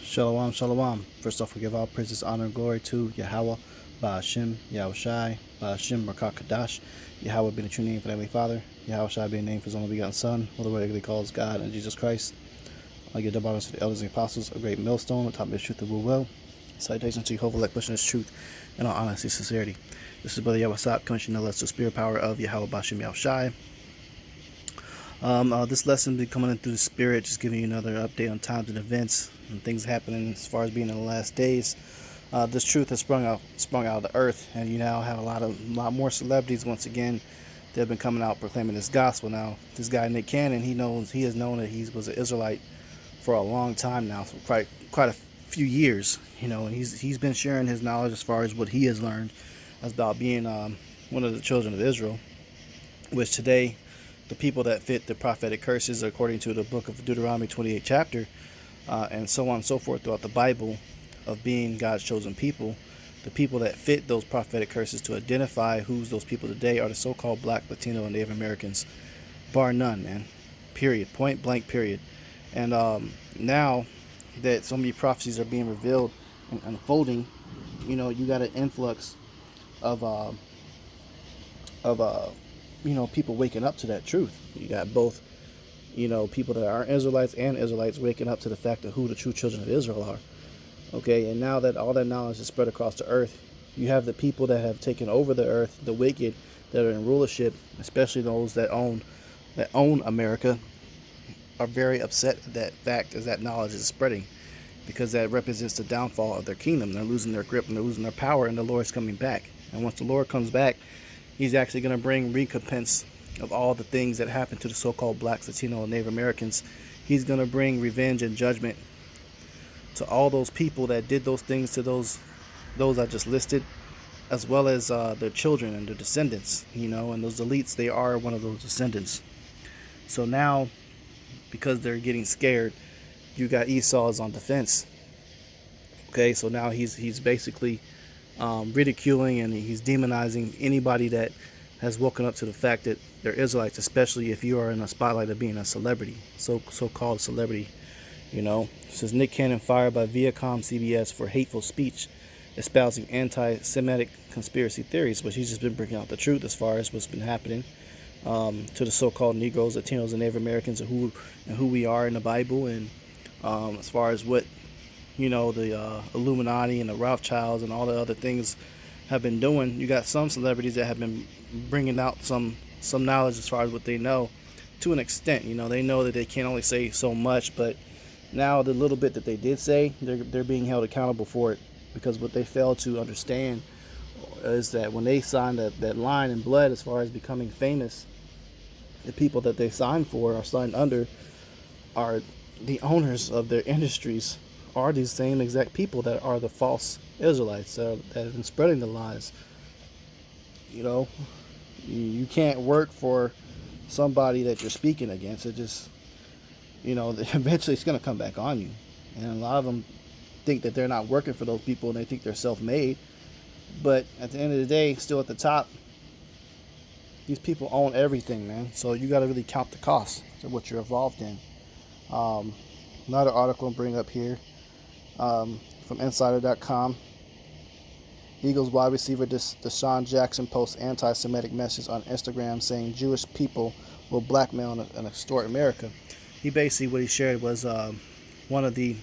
Shalom, shalom. First off, we give all praises, honor, and glory to Yahweh, Ba'ashim, Yahweh Shai, Ba'ashim, Rakah Kadash, Yahweh being the true name for the Heavenly Father, Yahweh Shai being the name for His only begotten Son, who the word regularly calls God and Jesus Christ. I give double honors to the elders and apostles, a great millstone, on top of the truth of will. Salutations to Jehovah, like pushing His truth in all honesty and sincerity. This is Brother Yahweh Sop, coming to you no less the spirit power of Yahweh, Ba'ashim, Yahweh Shai. This lesson will be coming in through the spirit, just giving you another update on times and events and things happening as far as being in the last days. This truth has sprung out of the earth, and you now have a lot more celebrities once again that have been coming out proclaiming this gospel. Now, this guy Nick Cannon, he has known that he was an Israelite for a long time now, for quite a few years, and he's been sharing his knowledge as far as what he has learned about being one of the children of Israel, which today, the people that fit the prophetic curses according to the book of Deuteronomy 28 chapter, and so on and so forth throughout the Bible, of being God's chosen people, the people that fit those prophetic curses to identify who's those people today are the so-called Black, Latino, and Native Americans, bar none, man. Period. Point blank. Period. And now that so many prophecies are being revealed and unfolding, you got an influx of people waking up to that truth. You got both, people that aren't Israelites and Israelites waking up to the fact of who the true children of Israel are. Okay, and now that all that knowledge is spread across the earth, you have the people that have taken over the earth, the wicked that are in rulership, especially those that own America, are very upset at that fact as that knowledge is spreading, because that represents the downfall of their kingdom. They're losing their grip and they're losing their power, and the Lord's coming back. And once the Lord comes back, He's actually going to bring recompense of all the things that happened to the so-called Blacks, Latino, and Native Americans. He's going to bring revenge and judgment to all those people that did those things to those I just listed, as well as their children and their descendants, and those elites, they are one of those descendants. So now, because they're getting scared, you got Esau's on defense. Okay, so now he's basically ridiculing and he's demonizing anybody that has woken up to the fact that they're Israelites, especially if you are in a spotlight of being a celebrity, so-called celebrity. It says Nick Cannon fired by Viacom CBS for hateful speech, espousing anti-Semitic conspiracy theories, which he's just been bringing out the truth as far as what's been happening to the so-called Negroes, Latinos, and Native Americans, and who we are in the Bible, and as far as what the Illuminati and the Rothschilds and all the other things have been doing. You got some celebrities that have been bringing out some knowledge as far as what they know, to an extent. They know that they can't only say so much, but now the little bit that they did say, they're being held accountable for it, because what they failed to understand is that when they signed that line in blood as far as becoming famous, the people that they signed for or signed under are the owners of their industries, are these same exact people that are the false Israelites that have been spreading the lies. You can't work for somebody that you're speaking against. It just, eventually it's going to come back on you. And a lot of them think that they're not working for those people, and they think they're self-made. But at the end of the day, still at the top, these people own everything, man. So you got to really count the cost of what you're involved in. Another article I'll bring up here from Insider.com. Eagles wide receiver Deshaun Jackson posts anti-Semitic message on Instagram saying Jewish people will blackmail and extort America. He basically, what he shared was one of the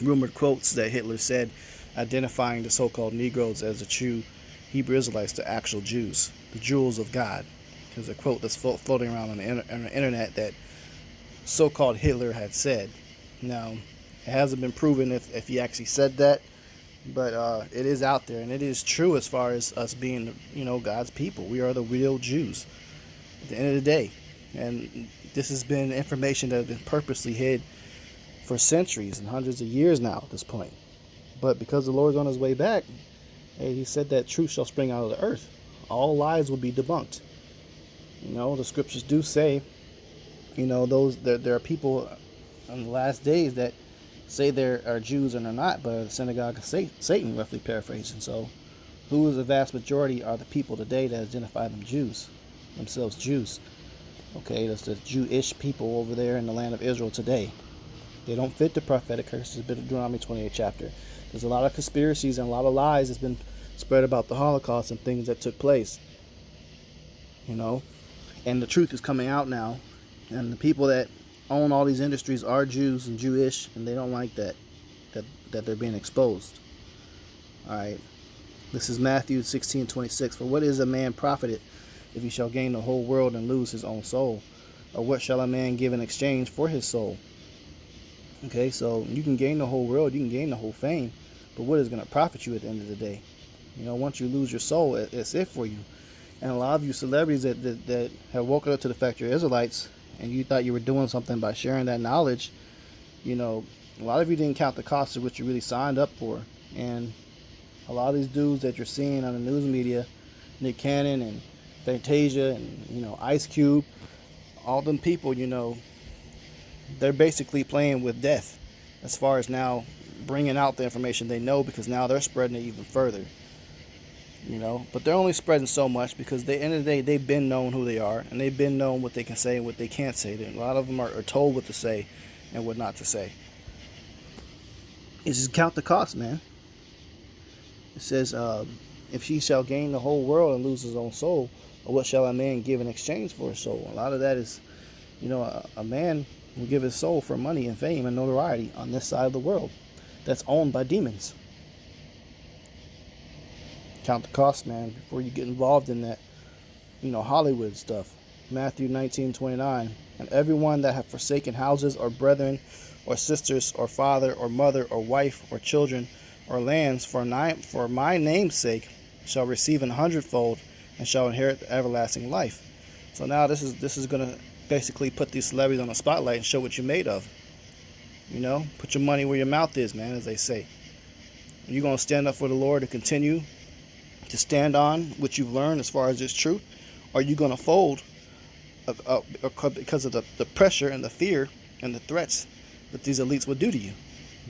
rumored quotes that Hitler said, identifying the so-called Negroes as the true Hebrew Israelites, the actual Jews, the jewels of God. There's a quote that's floating around on the internet that so-called Hitler had said. Now, it hasn't been proven if he actually said that, but it is out there, and it is true as far as us being, God's people. We are the real Jews at the end of the day. And this has been information that has been purposely hid for centuries and hundreds of years now at this point. But because the Lord's on His way back, He said that truth shall spring out of the earth. All lies will be debunked. The scriptures do say, there are people in the last days that say they are Jews and are not, but are the synagogue of Satan, roughly paraphrasing. So who is the vast majority are the people today that identify themselves Jews. Okay, that's the Jewish people over there in the land of Israel today. They don't fit the prophetic curses of Deuteronomy 28 chapter. There's a lot of conspiracies and a lot of lies that's been spread about the Holocaust and things that took place. You know, and the truth is coming out now, and the people that own all these industries are Jews and Jewish, and they don't like that they're being exposed. All right, this is Matthew 16:26. For what is a man profited if he shall gain the whole world and lose his own soul? Or what shall a man give in exchange for his soul? Okay, so you can gain the whole world, you can gain the whole fame, but what is going to profit you at the end of the day? You know, once you lose your soul, it's it for you. And a lot of you celebrities that have woken up to the fact you're Israelites and you thought you were doing something by sharing that knowledge, you know, a lot of you didn't count the cost of what you really signed up for. And a lot of these dudes that you're seeing on the news media, Nick Cannon and Fantasia and, you know, Ice Cube, all them people, you know, they're basically playing with death as far as now bringing out the information they know, because now they're spreading it even further. You know, but they're only spreading so much because at the end of the day, they've been known who they are, and they've been known what they can say and what they can't say. A lot of them are told what to say and what not to say. It's just count the cost, man. It says, if he shall gain the whole world and lose his own soul, or what shall a man give in exchange for his soul? A lot of that is, you know, a man will give his soul for money and fame and notoriety on this side of the world that's owned by demons. Count the cost, man, before you get involved in that, you know, Hollywood stuff. Matthew 19:29. And everyone that hath forsaken houses or brethren or sisters or father or mother or wife or children or lands for my name's sake shall receive 100-fold and shall inherit the everlasting life. So now this is going to basically put these celebrities on the spotlight and show what you're made of. You know, put your money where your mouth is, man, as they say. Are you going to stand up for the Lord and continue to stand on what you've learned as far as this truth? Or are you going to fold because of the pressure and the fear and the threats that these elites will do to you?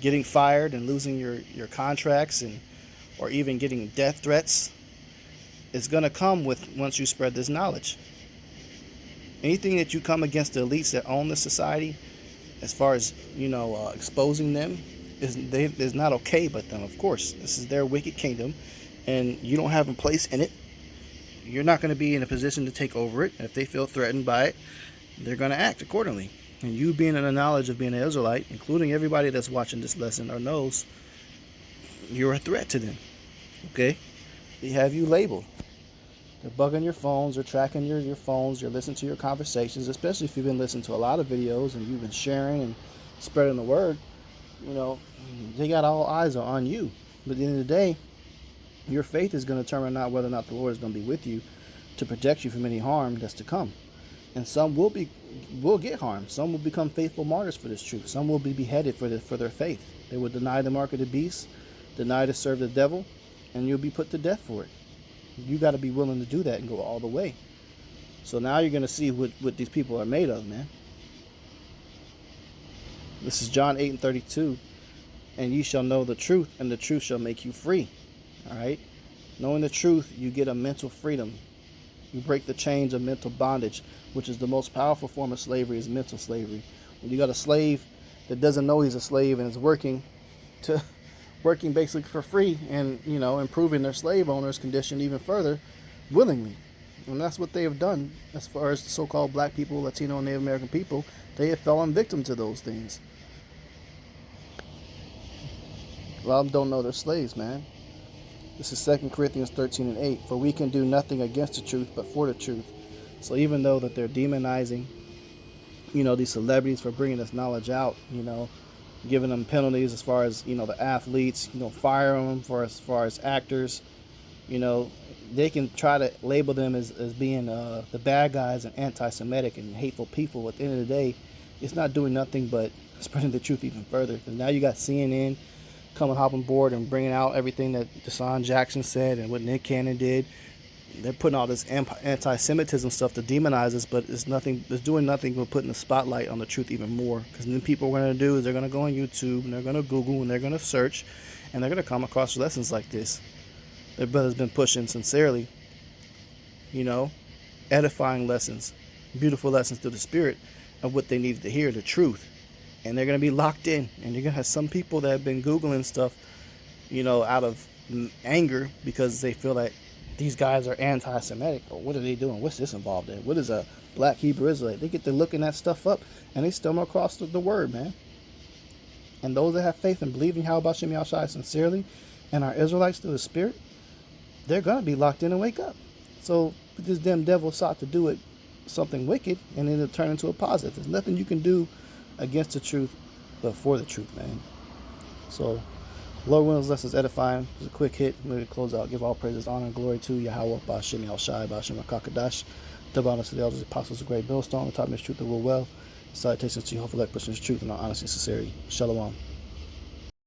Getting fired and losing your contracts, and or even getting death threats is going to come with once you spread this knowledge. Anything that you come against the elites that own the society, as far as, you know, exposing them, is not okay. But then, of course, this is their wicked kingdom, and you don't have a place in it. You're not going to be in a position to take over it. If they feel threatened by it, they're going to act accordingly. And you being in the knowledge of being an Israelite, including everybody that's watching this lesson or knows, you're a threat to them. Okay? They have you labeled. They're bugging your phones, they're tracking your phones, you're listening to your conversations, especially if you've been listening to a lot of videos and you've been sharing and spreading the word. You know, they got all eyes on you. But at the end of the day, your faith is going to determine not whether or not the Lord is going to be with you to protect you from any harm that's to come. And some will get harmed. Some will become faithful martyrs for this truth. Some will be beheaded for their faith. They will deny the mark of the beast, deny to serve the devil, and you'll be put to death for it. You got to be willing to do that and go all the way. So now you're going to see what these people are made of, man. This is John 8:32. And ye shall know the truth, and the truth shall make you free. All right? Knowing the truth, you get a mental freedom. You break the chains of mental bondage, which is the most powerful form of slavery, is mental slavery. When you got a slave that doesn't know he's a slave and is working basically for free and, you know, improving their slave owner's condition even further willingly. And that's what they have done as far as the so-called black people, Latino, and Native American people. They have fallen victim to those things. A lot of them don't know they're slaves, man. This is 2 Corinthians 13:8. For we can do nothing against the truth, but for the truth. So even though that they're demonizing, you know, these celebrities for bringing this knowledge out, you know, giving them penalties as far as, you know, the athletes, you know, fire them for as far as actors, you know, they can try to label them as being the bad guys and anti-Semitic and hateful people. At the end of the day, it's not doing nothing but spreading the truth even further. Because now you got CNN coming hopping board and bringing out everything that Deshaun Jackson said and what Nick Cannon did. They're putting all this anti-Semitism stuff to demonize us, but it's doing nothing but putting the spotlight on the truth even more. Because then people are going to do is they're going to go on YouTube and they're going to Google and they're going to search and they're going to come across lessons like this. Their brother's been pushing sincerely, you know, edifying lessons, beautiful lessons through the Spirit of what they needed to hear, the truth. and they're going to be locked in. And you're going to have some people that have been Googling stuff, out of anger because they feel like these guys are anti-Semitic. Or what are they doing? What's this involved in? What is a black Hebrew Israelite? They get to looking that stuff up, and they stumble across the word, man. And those that have faith and believe in Yahweh Shem Yahushai sincerely and are Israelites through the Spirit, they're going to be locked in and wake up. So this damn devil sought to do it something wicked, and it'll turn into a positive. There's nothing you can do against the truth but for the truth, man. So Lord willing, lessons edifying. Just a quick hit. I'm going to close out. Give all praises, honor, and glory to Yahweh, Ba'ashem Yahushai, Ba'ashem HaKakadash. Double honors to the elders, apostles, the great millstone, the top of his truth, the rule well. Salutations to you, hopefully, like pushing his truth in all honesty and sincerity. Shalom.